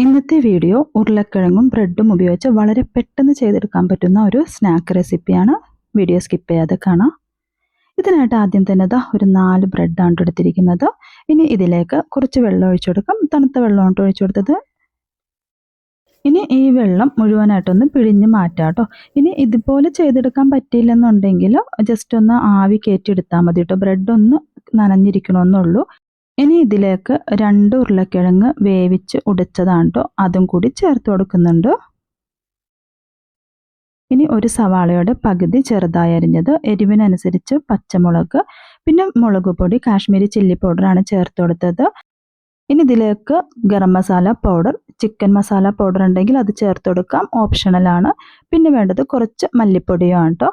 ഇന്നത്തെ വീഡിയോ ഉരുളക്കിഴങ്ങും ബ്രെഡും ഉപയോഗിച്ച് വളരെ പെട്ടെന്ന് ചെയ്തെടുക്കാൻ പറ്റുന്ന ഒരു സ്നാക്ക് റെസിപ്പിയാണ്. വീഡിയോ സ്കിപ്പ് ചെയ്യാതെ കാണാം. ഇതിനായിട്ട് ആദ്യം തന്നെ ഒരു 4 ബ്രെഡാണ് എടുത്തിരിക്കുന്നത്. ഇനി ഇതിലേക്ക് കുറച്ച് വെള്ളം ഒഴിച്ചു കൊടുക്കാം. തണുത്ത വെള്ളമാണ് ഒഴിച്ചു കൊടുത്തത്. ഇനി ഈ വെള്ളം മുഴുവനായിട്ടൊന്ന് പിഴിഞ്ഞ് മാറ്റാം കേട്ടോ. ഇനി ഇതുപോലെ ചെയ്തെടുക്കാൻ പറ്റിയില്ലെന്നുണ്ടെങ്കിൽ ജസ്റ്റ് ഒന്ന് ആവി കയറ്റിയെടുത്താൽ മതി കേട്ടോ. ബ്രെഡ് ഒന്ന് നനഞ്ഞിരിക്കണമെന്നുള്ളൂ. ഇനി ഇതിലേക്ക് 2 ഉരുളക്കിഴങ്ങ് വേവിച്ച് ഉടച്ചതാണ് കേട്ടോ, അതും കൂടി ചേർത്ത് കൊടുക്കുന്നുണ്ട്. ഇനി ഒരു സവാളയുടെ പകുതി ചെറുതായി അരിഞ്ഞത്, എരിവിനനുസരിച്ച് പച്ചമുളക്, പിന്നെ മുളക് പൊടി, കാശ്മീരി ചില്ലി പൗഡറാണ് ചേർത്ത് കൊടുത്തത്. ഇനി ഇതിലേക്ക് garam masala powder, chicken masala powder ഉണ്ടെങ്കിൽ അത് ചേർത്ത് കൊടുക്കാം, ഓപ്ഷണലാണ്. പിന്നെ വേണ്ടത് കുറച്ച് മല്ലിപ്പൊടിയാണ് കേട്ടോ.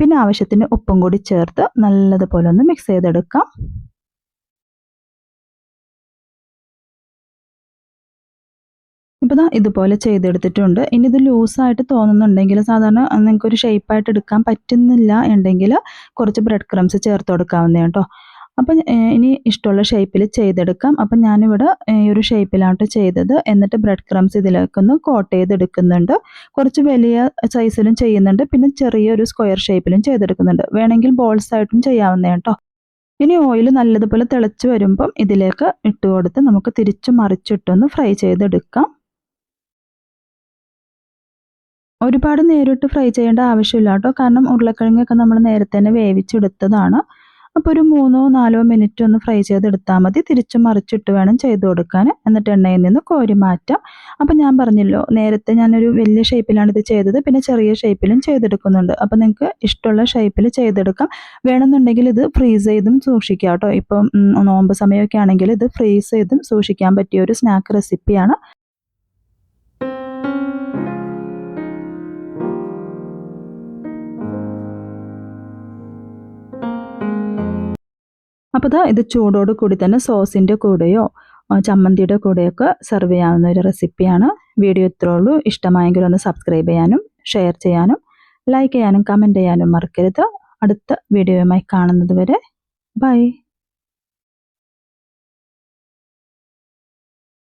പിന്നെ ആവശ്യത്തിന് ഉപ്പും കൂടി ചേർത്ത് നല്ലതുപോലെ ഒന്ന് മിക്സ് ചെയ്തെടുക്കാം. ഇപ്പോൾ ഇതുപോലെ ചെയ്തെടുത്തിട്ടുണ്ട്. ഇനി ഇത് ലൂസായിട്ട് തോന്നുന്നുണ്ടെങ്കിൽ, സാധാരണ നിങ്ങൾക്കൊരു ഷേപ്പായിട്ട് എടുക്കാൻ പറ്റുന്നില്ല ഉണ്ടെങ്കിൽ കുറച്ച് ബ്രെഡ് ക്രംസ് ചേർത്ത് കൊടുക്കാവുന്നതാണ് കേട്ടോ. അപ്പം ഇനി ഇഷ്ടമുള്ള ഷേപ്പിൽ ചെയ്തെടുക്കാം. അപ്പം ഞാനിവിടെ ഈ ഒരു ഷേപ്പിലാണ് ചെയ്തത്. എന്നിട്ട് ബ്രെഡ് ക്രംസ് ഇതിലേക്കൊന്ന് കോട്ട് ചെയ്തെടുക്കുന്നുണ്ട്. കുറച്ച് വലിയ സൈസിലും ചെയ്യുന്നുണ്ട്, പിന്നെ ചെറിയൊരു സ്ക്വയർ ഷേപ്പിലും ചെയ്തെടുക്കുന്നുണ്ട്. വേണമെങ്കിൽ ബോൾസ് ആയിട്ടും ചെയ്യാവുന്നതാണ് കേട്ടോ. ഇനി ഓയിൽ നല്ലതുപോലെ തിളച്ച് വരുമ്പം ഇതിലേക്ക് ഇട്ട് കൊടുത്ത് നമുക്ക് തിരിച്ചു മറിച്ചിട്ടൊന്ന് ഫ്രൈ ചെയ്തെടുക്കാം. ഒരുപാട് നേരിട്ട് ഫ്രൈ ചെയ്യേണ്ട ആവശ്യമില്ല കേട്ടോ, കാരണം ഉരുളക്കിഴങ്ങൊക്കെ നമ്മൾ നേരത്തെ തന്നെ വേവിച്ചെടുത്തതാണ്. അപ്പോൾ ഒരു 3-4 മിനിറ്റ് ഒന്ന് ഫ്രൈ ചെയ്തെടുത്താൽ മതി. തിരിച്ചും മറിച്ചിട്ട് വേണം ചെയ്ത് കൊടുക്കാൻ. എന്നിട്ട് എണ്ണയിൽ നിന്ന് കോരി മാറ്റാം. അപ്പം ഞാൻ പറഞ്ഞല്ലോ, നേരത്തെ ഞാനൊരു വലിയ ഷേപ്പിലാണ് ഇത് ചെയ്തത്, പിന്നെ ചെറിയ ഷേപ്പിലും ചെയ്തെടുക്കുന്നുണ്ട്. അപ്പം നിങ്ങൾക്ക് ഇഷ്ടമുള്ള ഷേപ്പിൽ ചെയ്തെടുക്കാം. വേണമെന്നുണ്ടെങ്കിൽ ഇത് ഫ്രീസ് ചെയ്തും സൂക്ഷിക്കാം കേട്ടോ. ഇപ്പം നോമ്പ് സമയമൊക്കെ ആണെങ്കിൽ ഇത് ഫ്രീസ് ചെയ്തും സൂക്ഷിക്കാൻ പറ്റിയ ഒരു സ്നാക്ക് റെസിപ്പിയാണ്. അപ്പോൾ ഇത് ചൂടോട് കൂടി തന്നെ സോസിൻ്റെ കൂടെയോ ചമ്മന്തിയുടെ കൂടെയൊക്കെ സെർവ് ചെയ്യാവുന്ന ഒരു റെസിപ്പിയാണ്. വീഡിയോ ഇത്രേ ഉള്ളൂ. ഇഷ്ടമായെങ്കിൽ ഒന്ന് സബ്സ്ക്രൈബ് ചെയ്യാനും ഷെയർ ചെയ്യാനും ലൈക്ക് ചെയ്യാനും കമൻറ്റ് ചെയ്യാനും മറക്കരുത്. അടുത്ത വീഡിയോയുമായി കാണുന്നത് വരെ ബൈ.